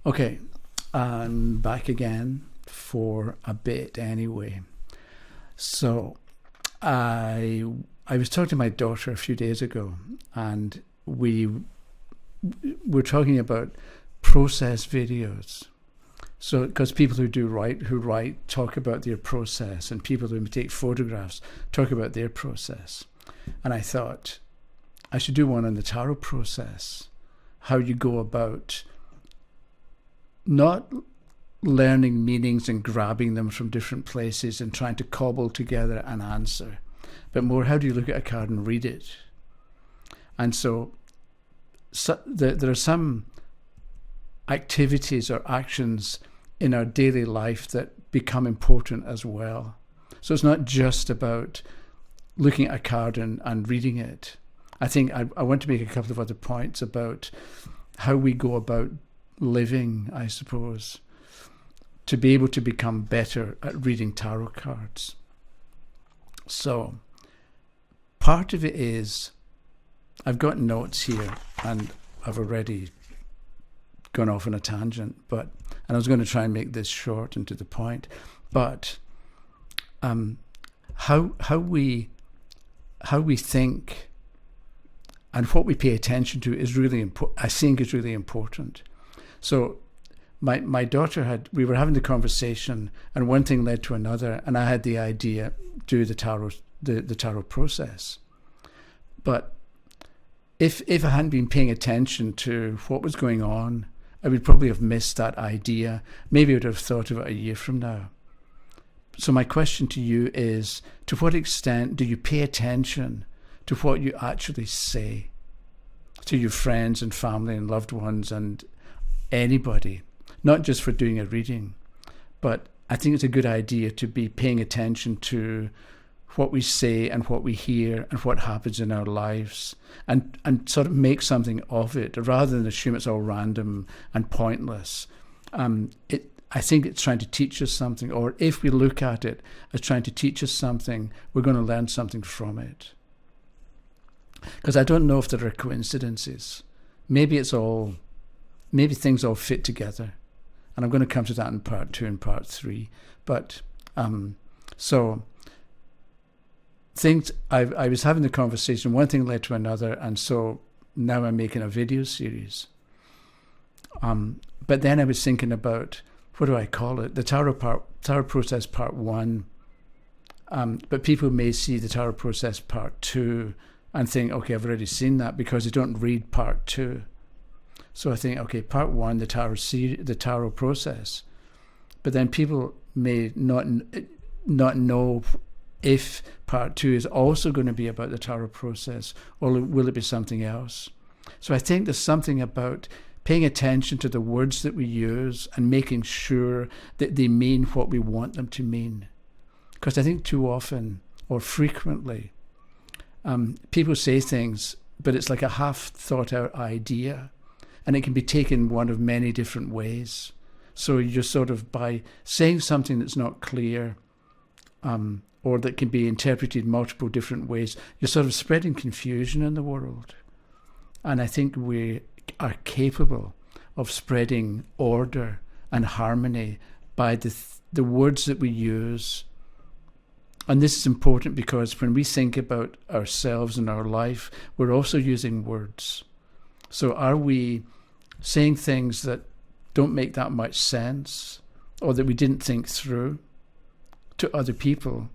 Okay, I'm back again for a bit anyway. So I I was talking to my daughter a few days ago, and we were talking about process videos. So, because people who write talk about their process, and people who take photographs talk about their process. And I thought I should do one on the tarot process, how you go about not learning meanings and grabbing them from different places and trying to cobble together an answer, but more how do you look at a card and read it. And so there are some activities or actions in our daily life that become important as well. So it's not just about looking at a card and reading it. I think I want to make a couple of other points about how we go about living, I suppose, to be able to become better at reading tarot cards. So part of it is, I've got notes here and I've already gone off on a tangent, and I was going to try and make this short and to the point, but how we think and what we pay attention to is really important. I think is really important. So my daughter we were having the conversation, and one thing led to another, and I had the idea do the tarot process. But if I hadn't been paying attention to what was going on, I would probably have missed that idea. Maybe I would have thought of it a year from now. So my question to you is, to what extent do you pay attention to what you actually say to your friends and family and loved ones and anybody, not just for doing a reading, but I think it's a good idea to be paying attention to what we say and what we hear and what happens in our lives, and sort of make something of it rather than assume it's all random and pointless. I think it's trying to teach us something, or if we look at it as trying to teach us something, we're going to learn something from it. Because I don't know if there are coincidences. Maybe things all fit together. And I'm going to come to that in part 2 and part 3. But so things, I was having the conversation, one thing led to another, and so now I'm making a video series. But then I was thinking about, what do I call it? The tarot process part 1. But people may see the tarot process part 2 and think, okay, I've already seen that, because they don't read part 2. So I think, okay, part 1, the tarot process. But then people may not know if part 2 is also going to be about the tarot process, or will it be something else? So I think there's something about paying attention to the words that we use and making sure that they mean what we want them to mean. Because I think too often, or frequently, people say things, but it's like a half thought out idea, and it can be taken one of many different ways. So you're sort of, by saying something that's not clear, or that can be interpreted multiple different ways, you're sort of spreading confusion in the world. And I think we are capable of spreading order and harmony by the words that we use. And this is important because when we think about ourselves and our life, we're also using words. So are we saying things that don't make that much sense, or that we didn't think through, to other people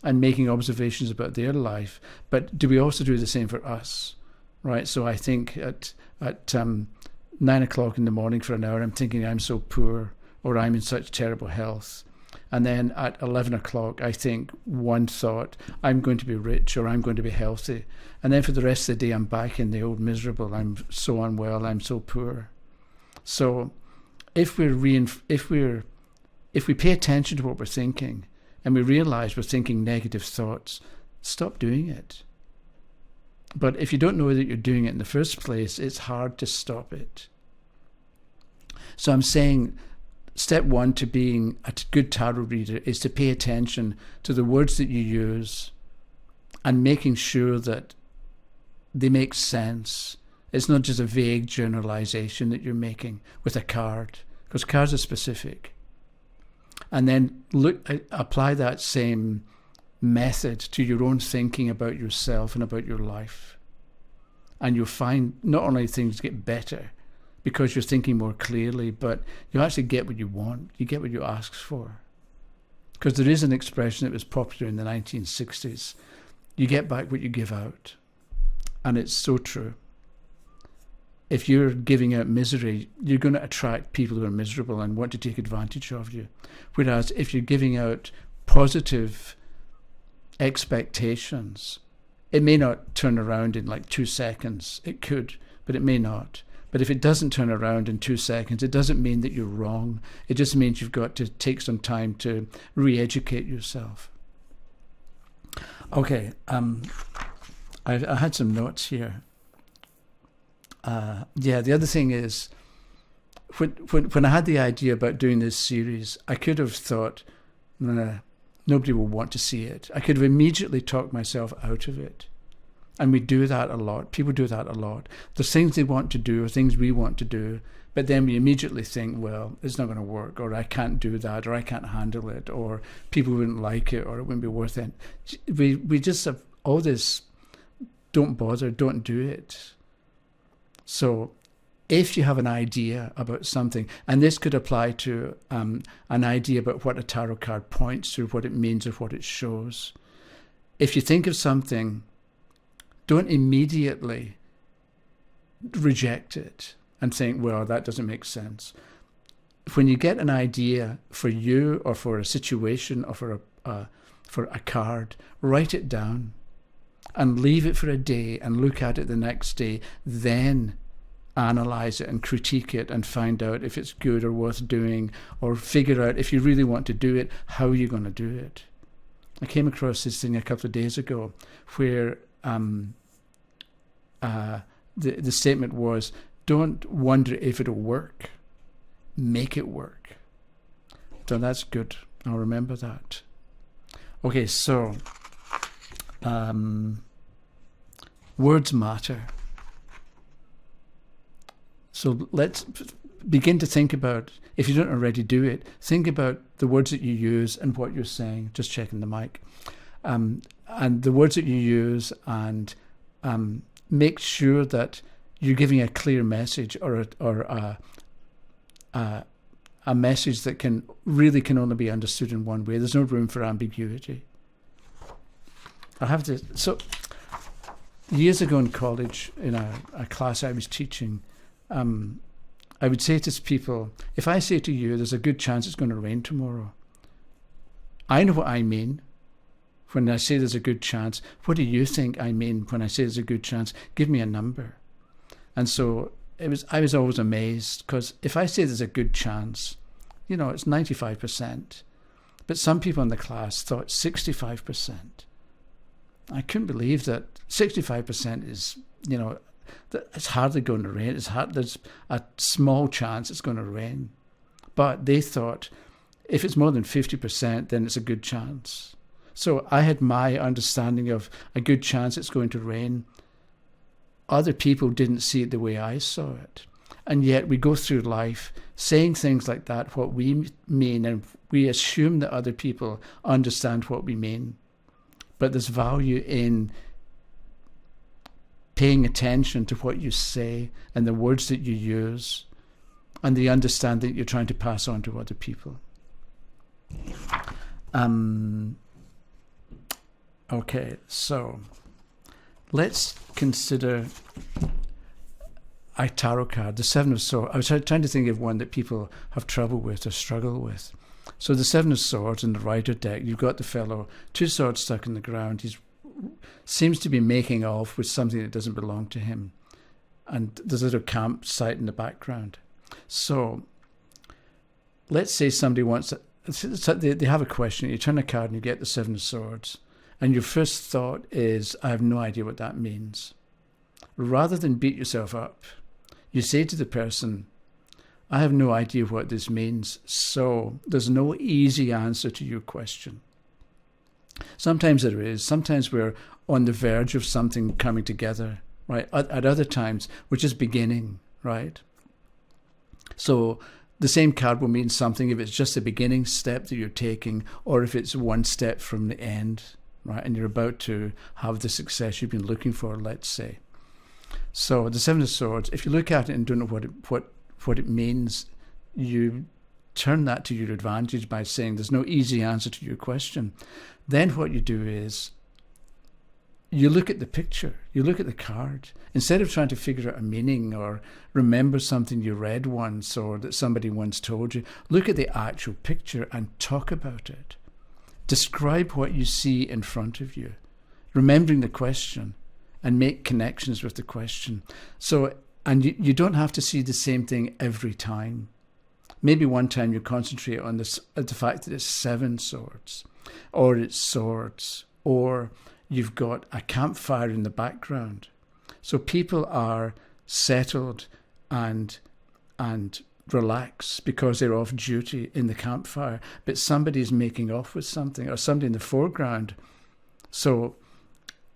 and making observations about their life? But do we also do the same for us? Right? So I think at 9 o'clock in the morning for an hour, I'm thinking I'm so poor, or I'm in such terrible health. And then at 11 o'clock, I think one thought, I'm going to be rich, or I'm going to be healthy. And then for the rest of the day, I'm back in the old miserable. I'm so unwell. I'm so poor. So if we pay attention to what we're thinking, and we realize we're thinking negative thoughts, stop doing it. But if you don't know that you're doing it in the first place, it's hard to stop it. So I'm saying, step 1 to being a good tarot reader is to pay attention to the words that you use and making sure that they make sense It's not just a vague generalization that you're making with a card, because cards are specific. And then apply that same method to your own thinking about yourself and about your life. And you'll find not only things get better because you're thinking more clearly, but you actually get what you want. You get what you ask for. Because there is an expression that was popular in the 1960s. You get back what you give out. And it's so true. If you're giving out misery, you're going to attract people who are miserable and want to take advantage of you. Whereas if you're giving out positive expectations, it may not turn around in like 2 seconds. It could, but it may not. But if it doesn't turn around in 2 seconds, it doesn't mean that you're wrong. It just means you've got to take some time to re-educate yourself. Okay, I had some notes here. The other thing is, when I had the idea about doing this series, I could have thought, nobody will want to see it. I could have immediately talked myself out of it. And we do that a lot. People do that a lot. There's things they want to do or things we want to do, but then we immediately think, well, it's not going to work, or I can't do that, or I can't handle it, or people wouldn't like it, or it wouldn't be worth it. We just have all this, don't bother, don't do it. So if you have an idea about something, and this could apply to an idea about what a tarot card points to, what it means or what it shows. If you think of something, don't immediately reject it and think, well, that doesn't make sense. When you get an idea for you or for a situation or for a card, write it down and leave it for a day and look at it the next day. Then analyze it and critique it and find out if it's good or worth doing, or figure out, if you really want to do it, how you're going to do it. I came across this thing a couple of days ago where the statement was, don't wonder if it'll work, make it work. So that's good. I'll remember that. Okay, so words matter. So let's begin to think about, if you don't already do it, think about the words that you use and what you're saying. Just checking the mic. And the words that you use, and make sure that you're giving a clear message, or a message that can only be understood in one way. There's no room for ambiguity. So years ago in college, in a class I was teaching, I would say to people, if I say to you, there's a good chance it's going to rain tomorrow, I know what I mean when I say there's a good chance. What do you think I mean when I say there's a good chance? Give me a number. And so I was always amazed, because if I say there's a good chance, it's 95%. But some people in the class thought 65%. I couldn't believe that 65% is, it's hardly going to rain. There's a small chance it's going to rain. But they thought if it's more than 50%, then it's a good chance. So I had my understanding of a good chance it's going to rain. Other people didn't see it the way I saw it. And yet we go through life saying things like that, what we mean, and we assume that other people understand what we mean. But there's value in paying attention to what you say and the words that you use and the understanding that you're trying to pass on to other people. Okay, so let's consider a tarot card, the Seven of Swords. I was trying to think of one that people have trouble with or struggle with. So the Seven of Swords in the Rider deck, you've got the fellow, two swords stuck in the ground. He seems to be making off with something that doesn't belong to him. And there's a little campsite in the background. So let's say somebody wants, they have a question. You turn a card and you get the Seven of Swords. And your first thought is, I have no idea what that means. Rather than beat yourself up, you say to the person, I have no idea what this means, so there's no easy answer to your question. Sometimes there is. Sometimes we're on the verge of something coming together, right? At other times, we're just beginning, right? So the same card will mean something if it's just the beginning step that you're taking, or if it's one step from the end, right? And you're about to have the success you've been looking for, let's say. So the Seven of Swords, if you look at it and don't know what it means, you turn that to your advantage by saying there's no easy answer to your question. Then what you do is you look at the picture, you look at the card. Instead of trying to figure out a meaning or remember something you read once or that somebody once told you, look at the actual picture and talk about it. Describe what you see in front of you, remembering the question, and make connections with the question. So, and you don't have to see the same thing every time. Maybe one time you concentrate on the fact that it's 7 swords, or it's swords, or you've got a campfire in the background. So people are settled and relaxed because they're off duty in the campfire, but somebody's making off with something, or somebody in the foreground. So,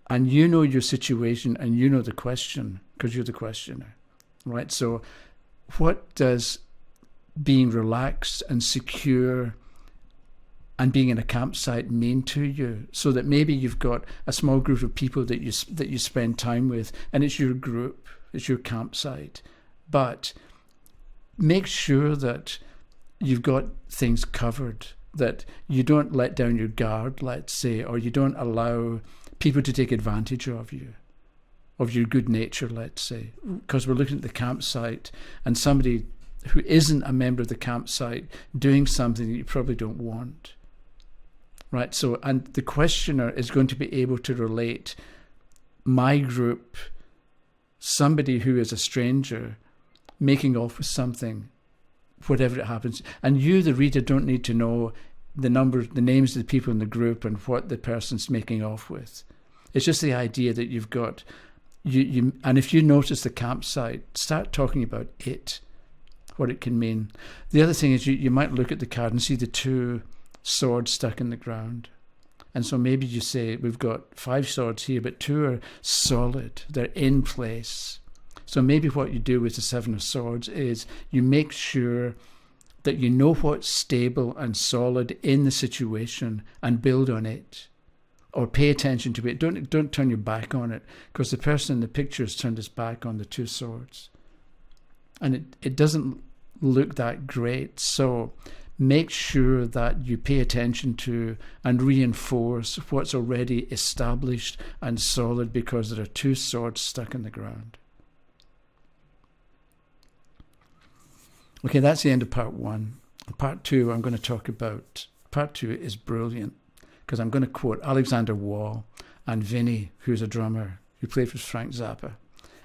and you know your situation and you know the question because you're the questioner, right? So what does being relaxed and secure and being in a campsite mean to you? So that maybe you've got a small group of people that you spend time with, and it's your group, it's your campsite. But make sure that you've got things covered, that you don't let down your guard, let's say, or you don't allow people to take advantage of you, of your good nature, let's say, because we're looking at the campsite and somebody who isn't a member of the campsite doing something that you probably don't want, right? So, and the questioner is going to be able to relate my group, somebody who is a stranger making off with something, whatever it happens. And you, the reader, don't need to know the names of the people in the group and what the person's making off with. It's just the idea that you've got, and if you notice the campsite, start talking about it, what it can mean. The other thing is you might look at the card and see the 2 swords stuck in the ground. And so maybe you say, we've got 5 swords here, but 2 are solid, they're in place. So maybe what you do with the 7 of Swords is you make sure that you know what's stable and solid in the situation and build on it, or pay attention to it. Don't turn your back on it, because the person in the picture has turned his back on the 2 swords. And it doesn't look that great. So make sure that you pay attention to and reinforce what's already established and solid, because there are 2 swords stuck in the ground. Okay, that's the end of part 1. Part 2, I'm going to talk about. Part 2 is brilliant, because I'm going to quote Alexander Waugh and Vinny, who's a drummer who played with Frank Zappa.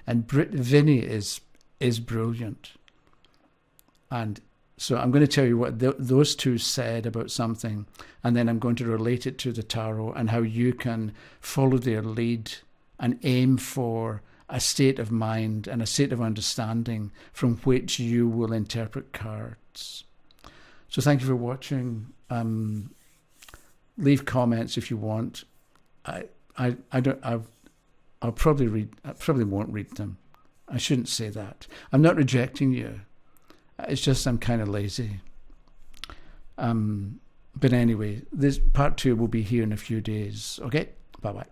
And Vinny is brilliant. And so I'm going to tell you what those 2 said about something, and then I'm going to relate it to the tarot and how you can follow their lead and aim for a state of mind and a state of understanding from which you will interpret cards. So thank you for watching. Leave comments if you want. I probably won't read them. I shouldn't say that. I'm not rejecting you. It's just I'm kind of lazy. But anyway, this part 2 will be here in a few days. Okay? Bye-bye.